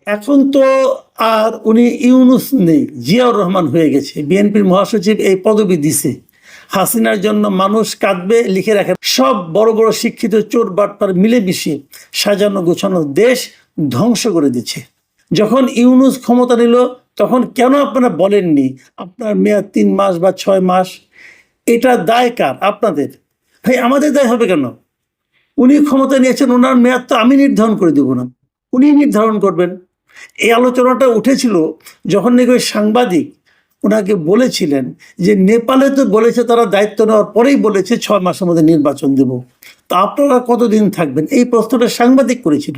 এখন তো আর উনি ইউনুস নেই, জিয়াউর রহমান হয়ে গেছে। বিএনপির মহাসচিব এই পদবি দিছে। হাসিনার জন্য মানুষ কাঁদবে লিখে রাখেন। সব বড় বড় শিক্ষিত চোর বাটপার মিলেমিশে সাজানো গোছানো দেশ ধ্বংস করে দিচ্ছে। যখন ইউনুস ক্ষমতা নিল তখন কেন আপনারা বলেননি আপনার মেয়াদ 3 মাস বা 6 মাস? এটা দায় কার? আপনাদের। ভাই আমাদের দায় হবে কেন? উনি ক্ষমতা নিয়েছেন, ওনার মেয়াদ তো আমি নির্ধারণ করে দেব না, উনি নির্ধারণ করবেন। এই আলোচনাটা উঠেছিল যখন নাকি ওই সাংবাদিক ওনাকে বলেছিলেন যে নেপালে তো বলেছে তারা দায়িত্ব নেওয়ার পরেই বলেছে 6 মাসের মধ্যে নির্বাচন দেব, তো আপনারা কতদিন থাকবেন? এই প্রশ্নটা সাংবাদিক করেছিল।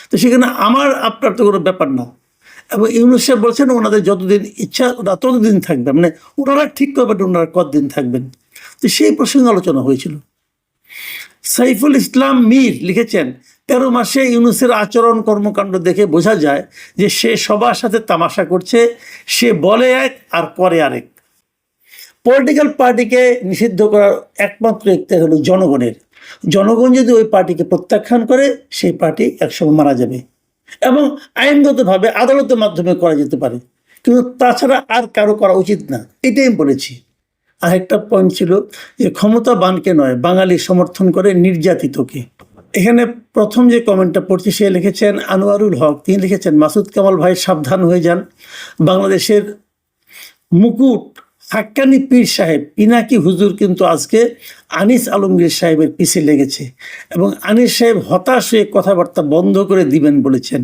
তো সেখানে আমার আপনার তো কোনো ব্যাপার না। এবং ইউনুস সাহেব বলছেন ওনাদের যতদিন ইচ্ছা ওরা ততদিন থাকবেন, মানে ওনারা ঠিক করবেন ওনারা কতদিন থাকবেন। তো সেই প্রসঙ্গে আলোচনা হয়েছিল। সাইফুল ইসলাম মীর লিখেছেন 13 মাসে ইউনুসের আচরণ কর্মকাণ্ড দেখে বোঝা যায় যে সে সবার সাথে তামাশা করছে, সে বলে এক আর করে আরেক। পলিটিক্যাল পার্টিকে নিষিদ্ধ করার একমাত্র ইখতিয়ার হলো জনগণের। জনগণ যদি ওই পার্টিকে প্রত্যাখ্যান করে সেই পার্টি একসময় মারা যাবে, এবং আইনগতভাবে আদালতের মাধ্যমে করা যেতে পারে, কিন্তু তাছাড়া আর কারো করা উচিত না। এটাই আমি বলেছি। আরেকটা পয়েন্ট ছিল যে ক্ষমতাবানকে নয় বাঙালি সমর্থন করে নির্যাতিতকে। এখানে প্রথম যে কমেন্টটা পড়ছি সে লিখেছেন আনোয়ারুল হক। তিনি লিখেছেন মাসুদ কামাল ভাই সাবধান হয়ে যান, বাংলাদেশের মুকুট হাক্কানি পীর সাহেব পিনাকি হুজুর কিন্তু আজকে আনিস আলমগীর সাহেবের পিছে লেগেছে, এবং আনিস সাহেব হতাশ হয়ে কথাবার্তা বন্ধ করে দিবেন বলেছেন।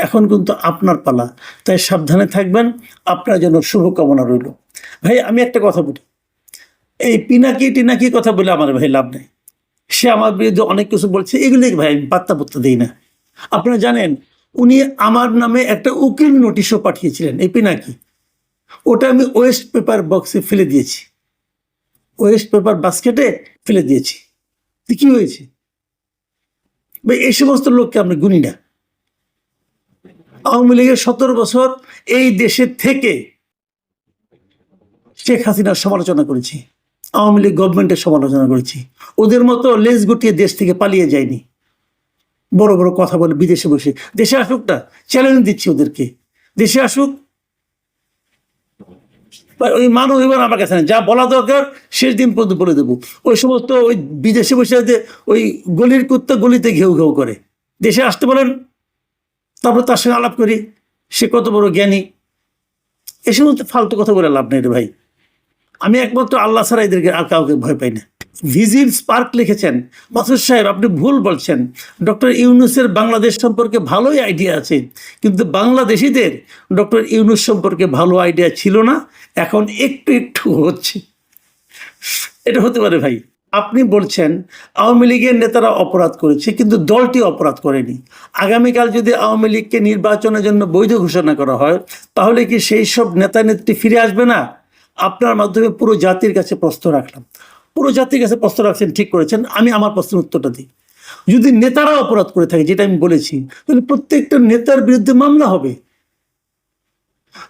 এখন কিন্তু আপনার পালা, তাই সাবধানে থাকবেন। আপনার জন্য শুভকামনা রইল। ভাই আমি একটা কথা বলি, এই পিনাকি টিনাকি কথা বলে আমার ভাই লাভ নেই। সে আমার বিরুদ্ধে অনেক কিছু বলছে, এগুলি ভাই আমি পাত্তা পত্তা দিই না। আপনারা জানেন উনি আমার নামে একটা উকিল নোটিশও পাঠিয়েছিলেন, এই পিনাকি। ওটা আমি ওয়েস্ট পেপার বক্সে ফেলে দিয়েছি, ওয়েস্ট পেপার বাস্কেটে ফেলে দিয়েছি। কি হয়েছে ভাই? এই সমস্ত লোককে আমরা গুনি না। আওয়ামী লীগের 17 বছর এই দেশে থেকে শেখ হাসিনার সমালোচনা করেছি, আওয়ামী লীগ গভর্নমেন্টের সমালোচনা করেছি। ওদের মতো লেজ গুটিয়ে দেশ থেকে পালিয়ে যায়নি। বড় বড় কথা বলে বিদেশে বসে। দেশে আসুক না, চ্যালেঞ্জ দিচ্ছি ওদেরকে, দেশে আসুক। ওই মানব এবার আমার কাছে যা বলা দরকার শেষ দিন পর্যন্ত বলে দেবো। ওই সমস্ত ওই বিদেশে বসে ওই গলির কুত্তা গলিতে ঘেউ ঘেউ করে। দেশে আসতে বলেন, তারপর তার সঙ্গে আলাপ করি সে কত বড় জ্ঞানী। এ সমস্ত ফালতু কথা বলে লাভ নেই রে ভাই। আমি একমাত্র আল্লাহ ছাড়া এদেরকে আর কাউকে ভয় পাই না। ভিজিল স্পার্ক লিখেছেন মাসুদ সাহেব আপনি ভুল বলছেন, ডক্টর ইউনুসের বাংলাদেশ সম্পর্কে ভালোই আইডিয়া আছে, কিন্তু বাংলাদেশিদের ডক্টর ইউনুস সম্পর্কে ভালো আইডিয়া ছিল না, এখন একটু একটু হচ্ছে। এটা হতে পারে ভাই। আপনি বলছেন আওয়ামী লীগের নেতারা অপরাধ করেছে, কিন্তু দলটি অপরাধ করেনি। আগামীকাল যদি আওয়ামী লীগকে নির্বাচনের জন্য বৈধ ঘোষণা করা হয় তাহলে কি সেই সব নেতা নেত্রী ফিরে আসবে না? আপনার মাধ্যমে পুরো জাতির কাছে প্রশ্ন রাখলাম, পুরো জাতির কাছে প্রশ্ন রাখছেন, ঠিক করেছেন। আমি আমার প্রশ্নের উত্তরটা দিই। যদি নেতারা অপরাধ করে থাকে, যেটা আমি বলেছি, তাহলে প্রত্যেকটা নেতার বিরুদ্ধে মামলা হবে।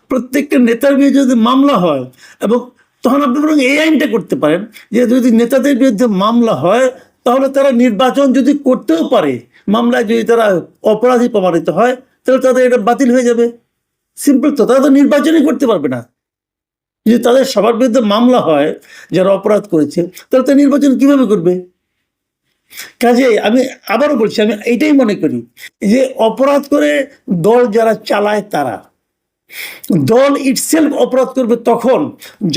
প্রত্যেকটা নেতার বিরুদ্ধে যদি মামলা হয়, এবং তখন আপনি বরং এই আইনটা করতে পারেন যে যদি নেতাদের বিরুদ্ধে মামলা হয় তাহলে তারা নির্বাচন যদি করতেও পারে, মামলায় যদি তারা অপরাধী প্রমাণিত হয় তাহলে তাদের এটা বাতিল হয়ে যাবে। সিম্পল তো, তারা তো নির্বাচনই করতে পারবে না। যদি তাদের সবার বিরুদ্ধে মামলা হয় যারা অপরাধ করেছে, তাহলে তারা নির্বাচন কিভাবে করবে? কাজে আমি আবারও বলছি, আমি এইটাই মনে করি যে অপরাধ করে দল যারা চালায় তারা, দল ইটসেলফ অপরাধ করবে তখন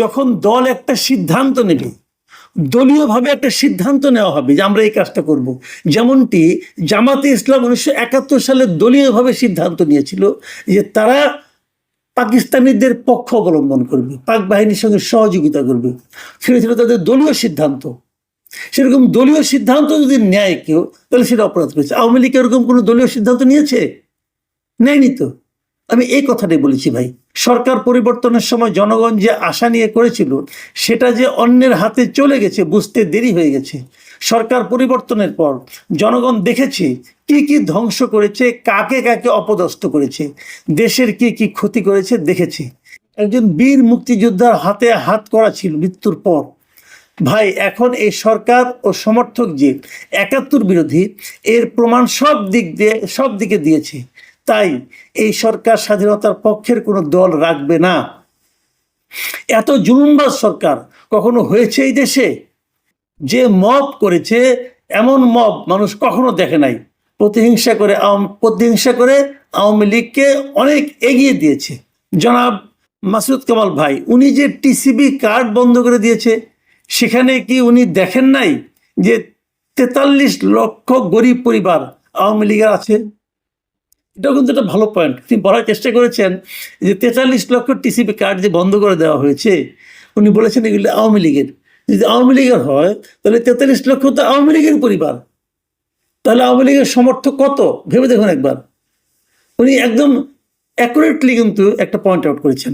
যখন দল একটা সিদ্ধান্ত নেবে, দলীয়ভাবে একটা সিদ্ধান্ত নেওয়া হবে যে আমরা এই কাজটা করব। যেমনটি জামাতে ইসলাম 1971 সালে দলীয়ভাবে সিদ্ধান্ত নিয়েছিল যে তারা পাকিস্তানিদের পক্ষ অবলম্বন করবে, পাক বাহিনীর সঙ্গে সহযোগিতা করবে। সেটা ছিল তাদের দলীয় সিদ্ধান্ত। সেরকম দলীয় সিদ্ধান্ত যদি নেয় কেউ তাহলে সেটা অপরাধ করেছে। আওয়ামী লীগ এরকম কোনো দলীয় সিদ্ধান্ত নিয়েছে? নেয়নি তো। আমি এই কথাটাই বলেছি ভাই, সরকার পরিবর্তনের সময় জনগণ যে আশা নিয়ে করেছিল সেটা যে অন্যের হাতে চলে গেছে বুঝতে দেরি হয়ে গেছে। সরকার পরিবর্তনের পর জনগণ দেখেছে কি কি ধ্বংস করেছে, কাকে কাকে অপদস্থ করেছে, দেশের কি কি ক্ষতি করেছে দেখেছে। একজন বীর মুক্তিযোদ্ধার হাতে হাত করা ছিল মৃত্যুর পর। ভাই এখন এই সরকার ও সমর্থক যে 71 বিরোধী, এর প্রমাণ সব দিকে দিয়েছে। তাই এই সরকার স্বাধীনতার পক্ষের কোনো দল রাখবে না। এত জুলুমবাজ সরকার কখনো হয়েছে এই দেশে? যে মব করেছে, এমন মব মানুষ কখনো দেখে নাই। প্রতিহিংসা করে আওয়ামী লীগকে অনেক এগিয়ে দিয়েছে। জনাব মাসুদ কামাল ভাই, উনি যে টিসিবি কার্ড বন্ধ করে দিয়েছে, সেখানে কি উনি দেখেন নাই যে 43 লক্ষ গরিব পরিবার আওয়ামী লীগের আছে? এটাও কিন্তু একটা ভালো পয়েন্ট। তিনি বলার চেষ্টা করেছেন যে 43 লক্ষ টিসিবি কার্ড যে বন্ধ করে দেওয়া হয়েছে, উনি বলেছেন এগুলো আওয়ামী লীগের। যদি আওয়ামী লীগের হয় তাহলে 43 লক্ষ তো আওয়ামী লীগের পরিবার। তাহলে আওয়ামী লীগের সমর্থক কত ভেবে দেখুন একবার। উনি একদম অ্যাকুরেটলি কিন্তু একটা পয়েন্ট আউট করেছেন।